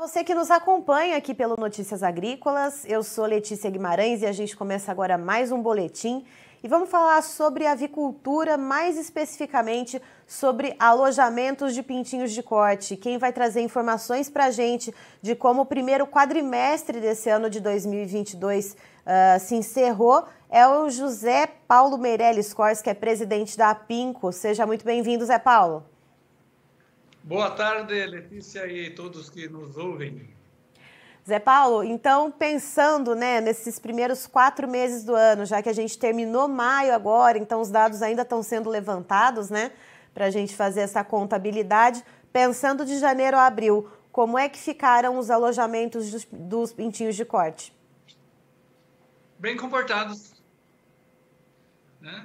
Você que nos acompanha aqui pelo Notícias Agrícolas, eu sou Letícia Guimarães e a gente começa agora mais um boletim e vamos falar sobre avicultura, mais especificamente sobre alojamentos de pintinhos de corte. Quem vai trazer informações para a gente de como o primeiro quadrimestre desse ano de 2022 se encerrou é o José Paulo Meirelles Cors, que é presidente da Apinco. Seja muito bem-vindo, Zé Paulo. Boa tarde, Letícia, e todos que nos ouvem. Zé Paulo, então pensando, nesses primeiros 4 meses do ano, já que a gente terminou maio agora, então os dados ainda estão sendo levantados, para a gente fazer essa contabilidade, pensando de janeiro a abril, como é que ficaram os alojamentos dos pintinhos de corte? Bem comportados.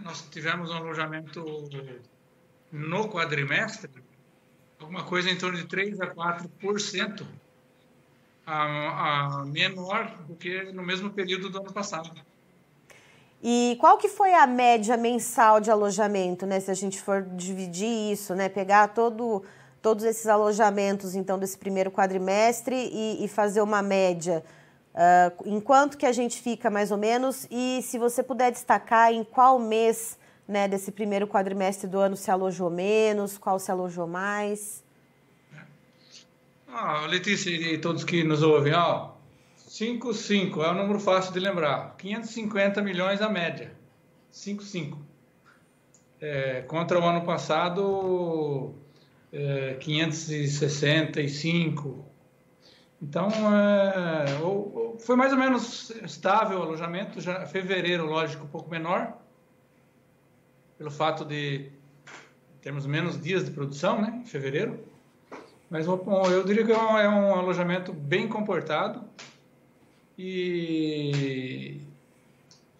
Nós tivemos um alojamento no quadrimestre, alguma coisa em torno de 3 a 4% a menor do que no mesmo período do ano passado. E qual que foi a média mensal de alojamento, se a gente for dividir isso, pegar todos esses alojamentos, então, desse primeiro quadrimestre e fazer uma média? Em quanto que a gente fica, mais ou menos? E se você puder destacar em qual mês, desse primeiro quadrimestre do ano se alojou menos, qual se alojou mais? Letícia e todos que nos ouvem, 5,5 é um número fácil de lembrar. 550 milhões a média. 5,5. Contra o ano passado, 565. Então, foi mais ou menos estável o alojamento. Já fevereiro, lógico, um pouco menor, pelo fato de termos menos dias de produção, em fevereiro. Mas eu diria que é um alojamento bem comportado e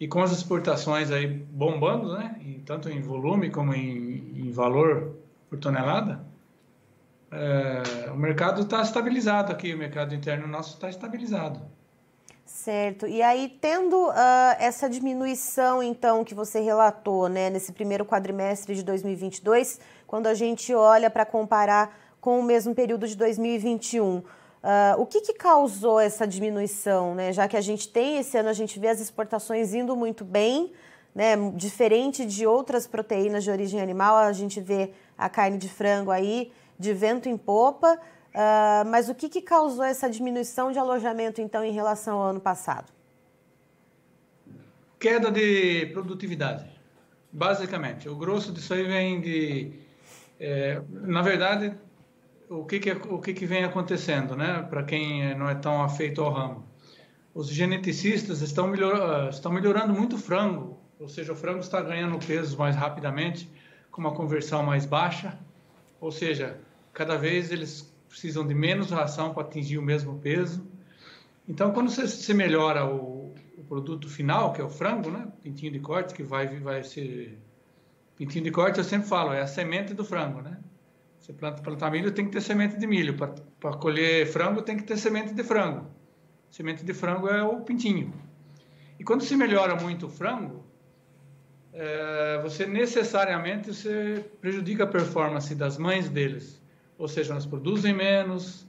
com as exportações aí bombando, tanto em volume como em valor por tonelada. O mercado está estabilizado aqui, o mercado interno nosso está estabilizado. Certo. E aí, tendo essa diminuição, então, que você relatou, nesse primeiro quadrimestre de 2022, quando a gente olha para comparar com o mesmo período de 2021, o que causou essa diminuição, já que a gente tem, esse ano a gente vê as exportações indo muito bem, diferente de outras proteínas de origem animal, a gente vê a carne de frango aí de vento em popa, mas o que causou essa diminuição de alojamento, então, em relação ao ano passado? Queda de produtividade, basicamente. O grosso disso aí vem de... na verdade, o que vem acontecendo, para quem não é tão afeito ao ramo? Os geneticistas estão melhorando muito o frango, ou seja, o frango está ganhando peso mais rapidamente, com uma conversão mais baixa, ou seja, cada vez eles precisam de menos ração para atingir o mesmo peso. Então, quando você melhora o produto final, que é o frango, pintinho de corte, que vai ser... Pintinho de corte, eu sempre falo, é a semente do frango, Você plantar milho, tem que ter semente de milho. Para colher frango, tem que ter semente de frango. Semente de frango é o pintinho. E quando se melhora muito o frango, você necessariamente prejudica a performance das mães deles. Ou seja, elas produzem menos,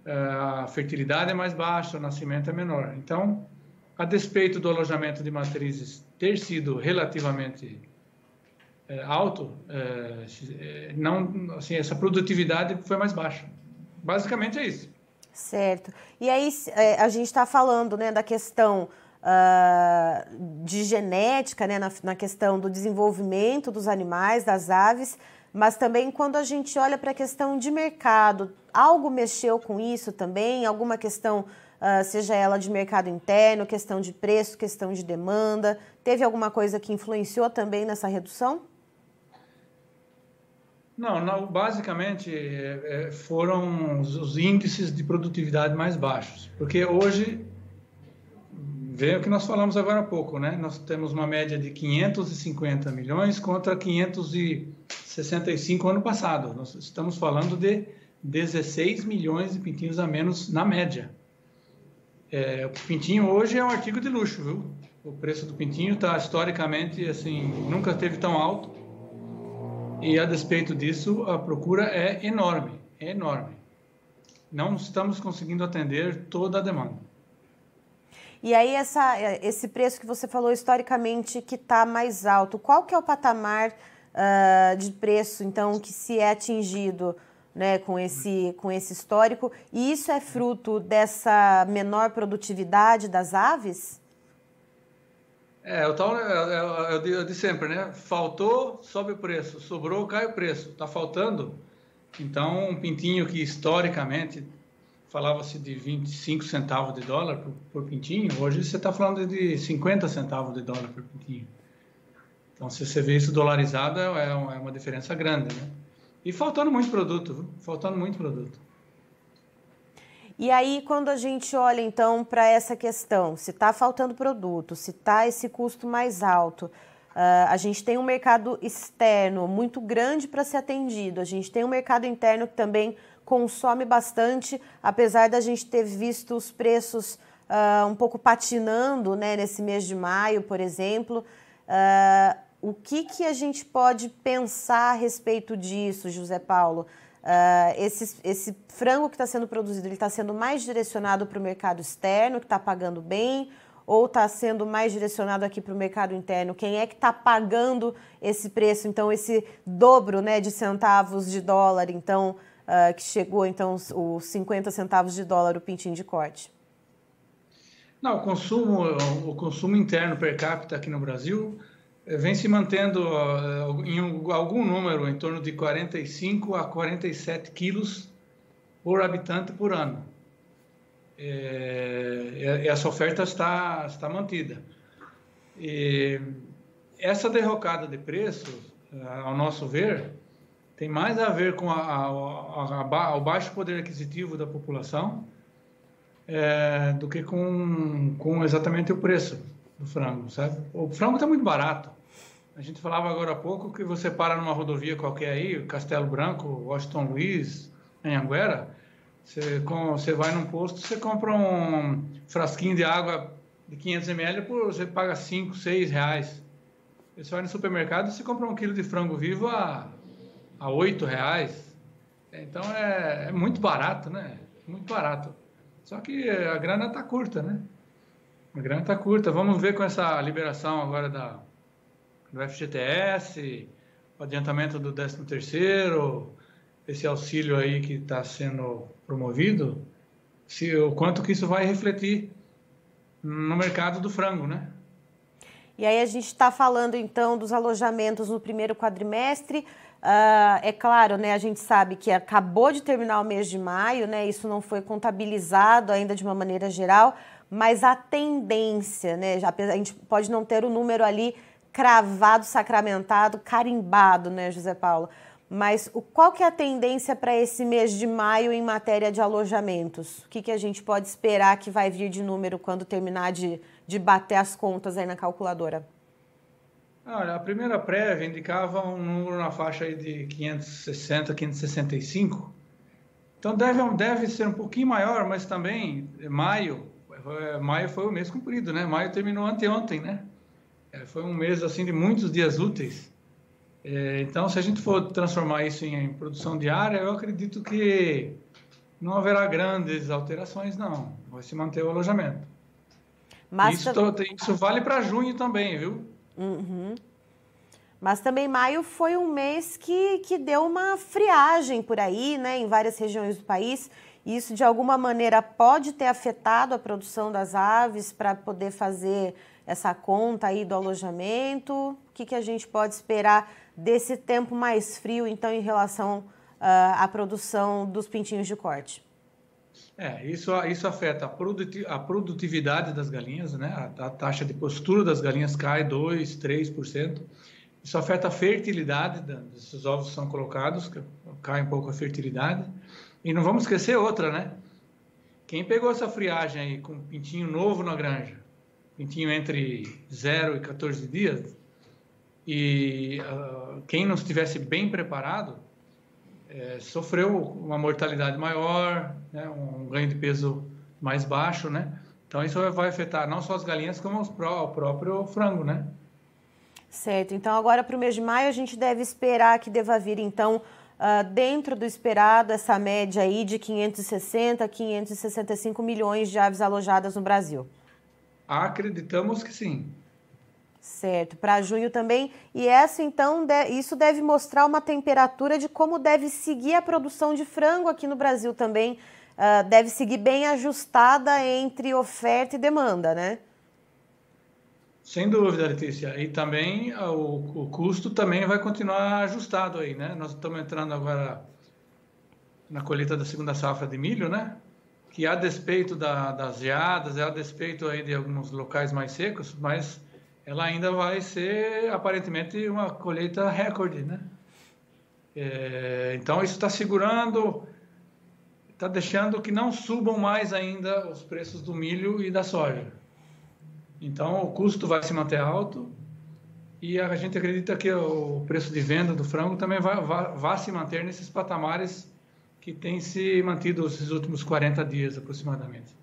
a fertilidade é mais baixa, o nascimento é menor. Então, a despeito do alojamento de matrizes ter sido relativamente alto, essa produtividade foi mais baixa. Basicamente é isso. Certo. E aí a gente está falando da questão de genética, na questão do desenvolvimento dos animais, das aves, mas também quando a gente olha para a questão de mercado, algo mexeu com isso também? Alguma questão, seja ela de mercado interno, questão de preço, questão de demanda, teve alguma coisa que influenciou também nessa redução? Não, basicamente foram os índices de produtividade mais baixos, porque hoje, vê o que nós falamos agora há pouco, nós temos uma média de 550 milhões contra 565 ano passado, nós estamos falando de 16 milhões de pintinhos a menos na média. O pintinho hoje é um artigo de luxo, viu? O preço do pintinho está historicamente, nunca esteve tão alto. E, a despeito disso, a procura é enorme, é enorme. não estamos conseguindo atender toda a demanda. E aí esse preço que você falou historicamente que está mais alto, qual que é o patamar de preço, então, que se é atingido, né, com esse histórico? E isso é fruto dessa menor produtividade das aves? O tal é o de sempre, né? Faltou, sobe o preço. Sobrou, cai o preço. Está faltando. Então, um pintinho que historicamente falava-se de 25 centavos de dólar por pintinho, hoje você está falando de 50 centavos de dólar por pintinho. Então, se você vê isso dolarizado, é uma diferença grande, né? E faltando muito produto, viu? Faltando muito produto. E aí, quando a gente olha, então, para essa questão, se está faltando produto, se está esse custo mais alto, a gente tem um mercado externo muito grande para ser atendido, a gente tem um mercado interno que também consome bastante, apesar da gente ter visto os preços um pouco patinando, né, nesse mês de maio, por exemplo. O que a gente pode pensar a respeito disso, José Paulo? Esse frango que está sendo produzido, ele está sendo mais direcionado para o mercado externo, que está pagando bem, ou está sendo mais direcionado aqui para o mercado interno? Quem é que está pagando esse preço, então, esse dobro, né, de centavos de dólar, então, que chegou, então, os 50 centavos de dólar o pintinho de corte? Não, o consumo interno per capita aqui no Brasil vem se mantendo em algum número em torno de 45 a 47 quilos por habitante por ano. Essa oferta está mantida. E essa derrocada de preços, ao nosso ver, tem mais a ver com o baixo poder aquisitivo da população do que com exatamente o preço do frango, sabe? O frango está muito barato. A gente falava agora há pouco que você para numa rodovia qualquer aí, Castelo Branco, Washington Luiz, Anhanguera, você vai num posto, você compra um frasquinho de água de 500 ml, você paga 5, 6 reais. Você vai no supermercado e você compra um quilo de frango vivo a 8 reais. Então é muito barato, né? Muito barato. Só que a grana está curta, né? A grana está curta. Vamos ver com essa liberação agora do FGTS, o adiantamento do 13º, esse auxílio aí que está sendo promovido, o quanto que isso vai refletir no mercado do frango, né? E aí a gente está falando, então, dos alojamentos no primeiro quadrimestre. É claro, né, a gente sabe que acabou de terminar o mês de maio, né, isso não foi contabilizado ainda de uma maneira geral, mas a tendência, né, a gente pode não ter o número ali cravado, sacramentado, carimbado, né, José Paulo? Mas qual que é a tendência para esse mês de maio em matéria de alojamentos? O que a gente pode esperar que vai vir de número quando terminar de bater as contas aí na calculadora? Olha, a primeira prévia indicava um número na faixa aí de 560, 565. Então deve ser um pouquinho maior, mas também maio foi o mês cumprido, né? Maio terminou anteontem, né? Foi um mês assim de muitos dias úteis. Então, se a gente for transformar isso em produção diária, eu acredito que não haverá grandes alterações, não. Vai se manter o alojamento. Mas isso vale para junho também, viu? Uhum. Mas também maio foi um mês que deu uma friagem por aí, né, em várias regiões do país. Isso, de alguma maneira, pode ter afetado a produção das aves para poder fazer essa conta aí do alojamento? O que a gente pode esperar desse tempo mais frio, então, em relação à produção dos pintinhos de corte? Isso afeta a produtividade das galinhas, né? A taxa de postura das galinhas cai 2%, 3%. Isso afeta a fertilidade desses ovos que são colocados, cai um pouco a fertilidade. E não vamos esquecer outra, né? Quem pegou essa friagem aí com um pintinho novo na granja, pintinho entre 0 e 14 dias, e quem não estivesse bem preparado, sofreu uma mortalidade maior, né? Um ganho de peso mais baixo, né? Então isso vai afetar não só as galinhas, como o próprio frango, né? Certo. Então agora para o mês de maio a gente deve esperar que deva vir, então, dentro do esperado, essa média aí de 560, 565 milhões de aves alojadas no Brasil? Acreditamos que sim. Certo, para junho também. E essa, então, isso deve mostrar uma temperatura de como deve seguir a produção de frango aqui no Brasil também. Deve seguir bem ajustada entre oferta e demanda, né? Sem dúvida, Letícia. E também o custo também vai continuar ajustado aí, né? Nós estamos entrando agora na colheita da segunda safra de milho, né? Que a despeito das geadas, a despeito aí de alguns locais mais secos, mas ela ainda vai ser aparentemente uma colheita recorde, né? Então isso está segurando, está deixando que não subam mais ainda os preços do milho e da soja. Então o custo vai se manter alto e a gente acredita que o preço de venda do frango também vai se manter nesses patamares que tem se mantido esses últimos 40 dias aproximadamente.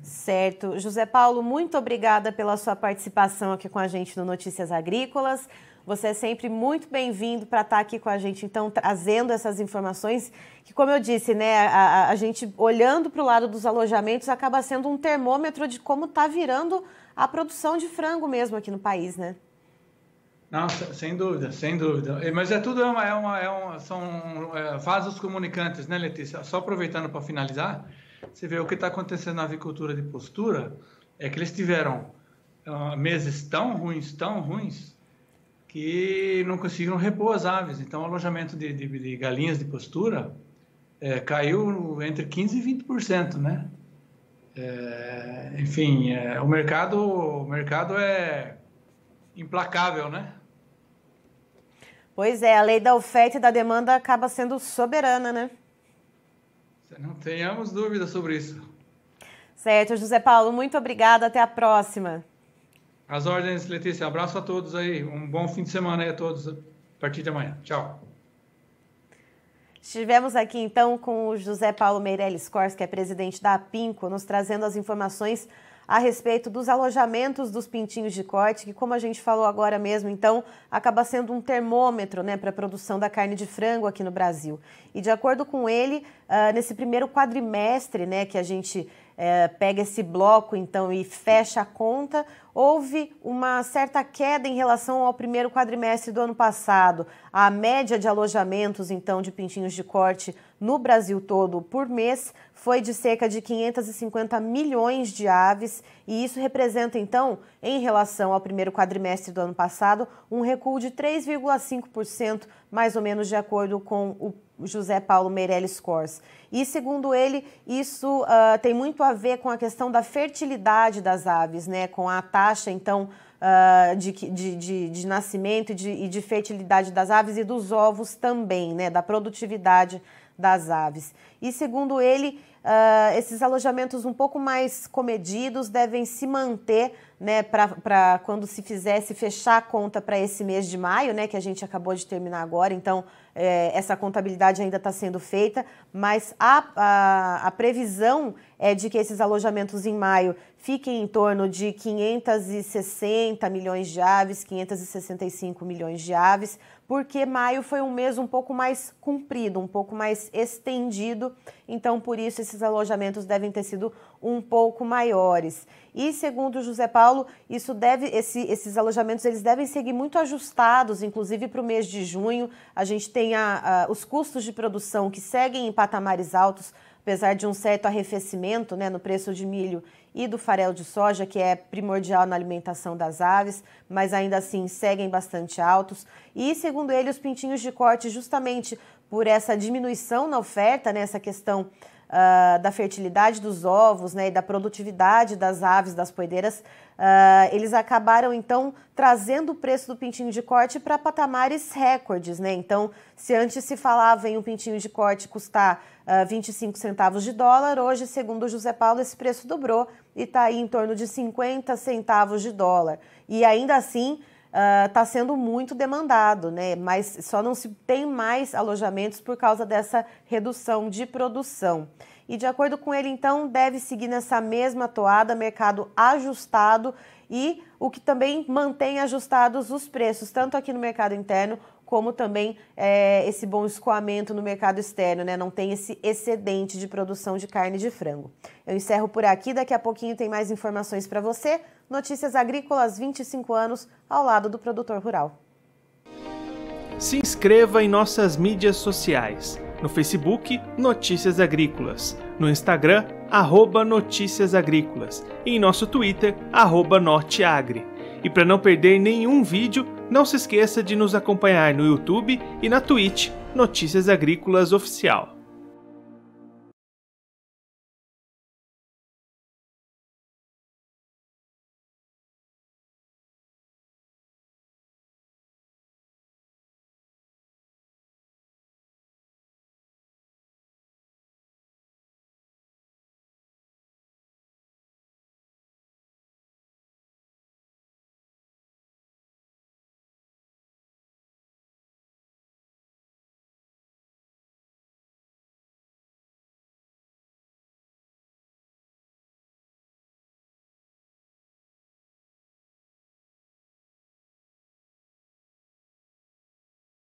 Certo. José Paulo, muito obrigada pela sua participação aqui com a gente no Notícias Agrícolas. Você é sempre muito bem-vindo para estar aqui com a gente, então, trazendo essas informações que, como eu disse, né, a gente olhando para o lado dos alojamentos acaba sendo um termômetro de como está virando a produção de frango mesmo aqui no país, né? Não, sem dúvida, sem dúvida. Mas tudo são vasos comunicantes, né, Letícia? Só aproveitando para finalizar, você vê o que está acontecendo na avicultura de postura, é que eles tiveram meses tão ruins, que não conseguiram repor as aves. Então, o alojamento de galinhas de postura caiu entre 15% e 20%, né? Enfim, o mercado é implacável, né? Pois é, a lei da oferta e da demanda acaba sendo soberana, né? Não tenhamos dúvida sobre isso. Certo, José Paulo, muito obrigada, até a próxima. As ordens, Letícia, abraço a todos aí, um bom fim de semana aí a todos, a partir de amanhã. Tchau. Estivemos aqui então com o José Paulo Meirelles Cors, que é presidente da Apinco, nos trazendo as informações a respeito dos alojamentos dos pintinhos de corte, que, como a gente falou agora mesmo, então, acaba sendo um termômetro, né, para a produção da carne de frango aqui no Brasil. E de acordo com ele, nesse primeiro quadrimestre, né, que a gente pega esse bloco, então, e fecha a conta, houve uma certa queda em relação ao primeiro quadrimestre do ano passado. A média de alojamentos, então, de pintinhos de corte no Brasil todo por mês foi de cerca de 550 milhões de aves, e isso representa, então, em relação ao primeiro quadrimestre do ano passado, um recuo de 3,5%, mais ou menos de acordo com o José Paulo Meirelles Cors. E, segundo ele, isso tem muito a ver com a questão da fertilidade das aves, né? Com a taxa, então, de nascimento e de fertilidade das aves e dos ovos também, né? Da produtividade das aves. E, segundo ele, esses alojamentos um pouco mais comedidos devem se manter, né, para quando se fechar a conta para esse mês de maio, né, que a gente acabou de terminar agora. Então, essa contabilidade ainda está sendo feita, mas a previsão é de que esses alojamentos em maio fiquem em torno de 560 milhões de aves, 565 milhões de aves, porque maio foi um mês um pouco mais comprido, um pouco mais estendido, então por isso esses alojamentos devem ter sido um pouco maiores. E segundo o José Paulo, esses alojamentos eles devem seguir muito ajustados, inclusive para o mês de junho. A gente tem os custos de produção que seguem em patamares altos, apesar de um certo arrefecimento, né, no preço de milho e do farelo de soja, que é primordial na alimentação das aves, mas ainda assim seguem bastante altos. E, segundo ele, os pintinhos de corte, justamente por essa diminuição na oferta, né, essa questão da fertilidade dos ovos, né, e da produtividade das aves, das poedeiras, eles acabaram, então, trazendo o preço do pintinho de corte para patamares recordes, né? Então, se antes se falava em um pintinho de corte custar 25 centavos de dólar, hoje, segundo o José Paulo, esse preço dobrou e está aí em torno de 50 centavos de dólar. E ainda assim, está sendo muito demandado, né? Mas só não se tem mais alojamentos por causa dessa redução de produção. E de acordo com ele, então, deve seguir nessa mesma toada, mercado ajustado, e o que também mantém ajustados os preços, tanto aqui no mercado interno como também esse bom escoamento no mercado externo, né? Não tem esse excedente de produção de carne de frango. Eu encerro por aqui, daqui a pouquinho tem mais informações para você. Notícias Agrícolas, 25 anos ao lado do produtor rural. Se inscreva em nossas mídias sociais. No Facebook, Notícias Agrícolas. No Instagram, @Notícias Agrícolas. E em nosso Twitter, @Norteagri. E para não perder nenhum vídeo, não se esqueça de nos acompanhar no YouTube e na Twitch, Notícias Agrícolas Oficial.